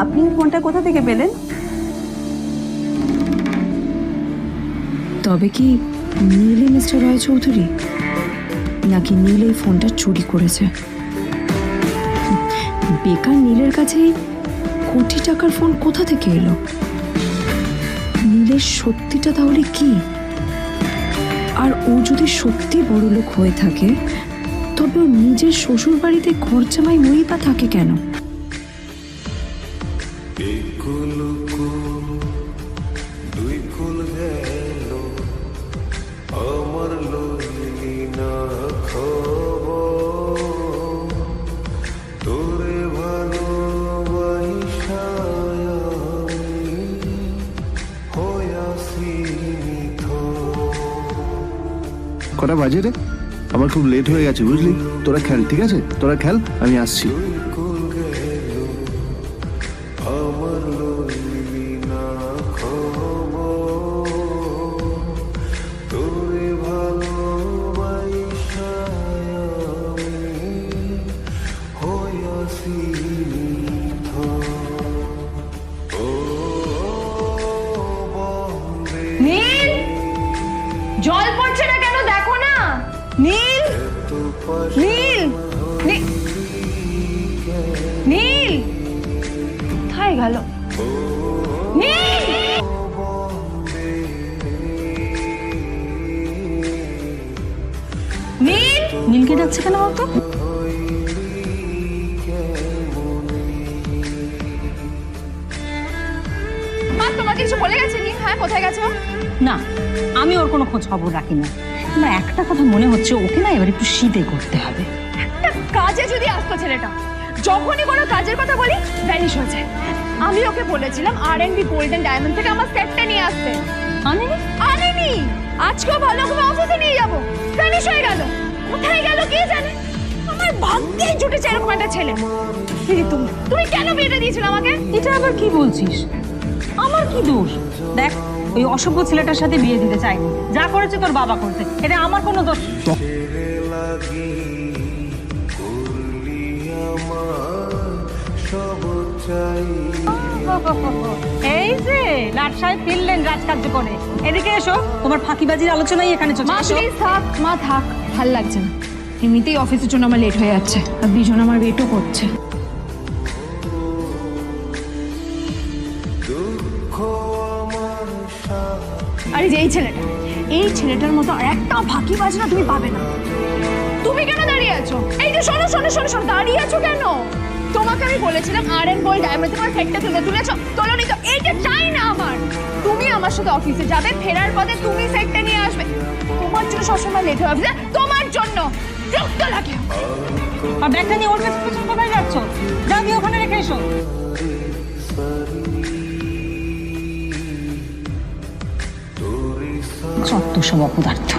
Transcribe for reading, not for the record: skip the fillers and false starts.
আপনি ফোনটা কোথা থেকে পেলেন? তবে কি নীলই মিস্টার রায়চৌধুরী, নাকি নীল এই ফোনটা চুরি করেছে? বেকার নীলের কাছে কোটি টাকার ফোন কোথা থেকে এলো? নীলের সত্যিটা তাহলে কি? আর ও যদি সত্যি বড়লোক হয়ে থাকে, তবে ও নিজের শ্বশুর বাড়িতে খরচামাই হয়েই বা থাকে কেন? কটা বাজে রে? আমার খুব লেট হয়ে গেছে বুঝলি। তোরা খেল, ঠিক আছে? তোরা খেল, আমি আসছি। নীল, জল পড়ছে না কেন দেখো না। নীল, নীল, নীল কোথায় গেল? নীল, নীল, নীলকে ডাকছে কেন বলতো? তোমাকে কিছু বলে গেছে নীল? হ্যাঁ, কোথায় গেছো? না, আমি ওর কোনো খোঁজ খবর রাখি না। না, একটা কথা মনে হচ্ছে, ওকে না এবার একটু শীতে করতে হবে। একটা কাজে যদি আসতো ছেলেটা, যখনই কোনো কাজের কথা বলি ভ্যানিশ হয়ে যায়। আমি ওকে বলেছিলাম R&B গোল্ডেন ডায়মন্ড থেকে আমার সেটটা নিয়ে আসতে, আনেনি। আনেনি, আজকেও ভালো করে অফিসে নিয়ে যাবো, ভ্যানিশ হয়ে গেল। কোথায় গেল কে জানে। আমার ভাগ্যেই জুটেছে এরকম একটা ছেলে। দিদি, তুমি কেন বিয়েটা দিয়েছিলে আমাকে? এটা আবার কি বলছিস? আমার কি দোষ? দেখ, ওই অসভ্য ছেলেটার সাথে বিয়ে দিতে চাইনি। যা করেছে তোর বাবা করেছে, এটা আমার কোনো দোষ। এই যে লাট সাহেব ফিরলেন রাজকার্য করে। এদিকে এসো, তোমার ফাঁকিবাজির আলোচনাই এখানে চলছে। মা প্লিজ থাক, মা থাক, ভাল লাগছে না। এমনিতেই অফিসের জন্য আমার লেট হয়ে যাচ্ছে, আর দুজন আমার ওয়েটও করছে। আরে যে এই ছেলেটার মতো আর একটা ফাঁকিবাজ না তুমি পাবে না। তুমি কেন দাঁড়িয়ে আছো? এই যে শোনো শোনো শোনো শোনো, দাঁড়িয়ে আছো কেন? তোমাকে আমি বলেছিলাম R&B গোল্ড ডায়মন্ড তোমার সেটটা তুলেছো, তোলোনি তো। এইটা চাই না আমার। তুমি আমার সাথে অফিসে যাবে, ফেরার পথে তুমি সেটটা নিয়ে আসবে। তোমার জন্য সবসময় লেট হয়ে যাবে, তোমার জন্য বিরক্ত লাগে। আর ব্যাগটা নিয়ে ওর কাছে পেছন কোথায় যাচ্ছ? যা, দিয়ে ওখানে রেখে এসো। যত সব অপদার্থ।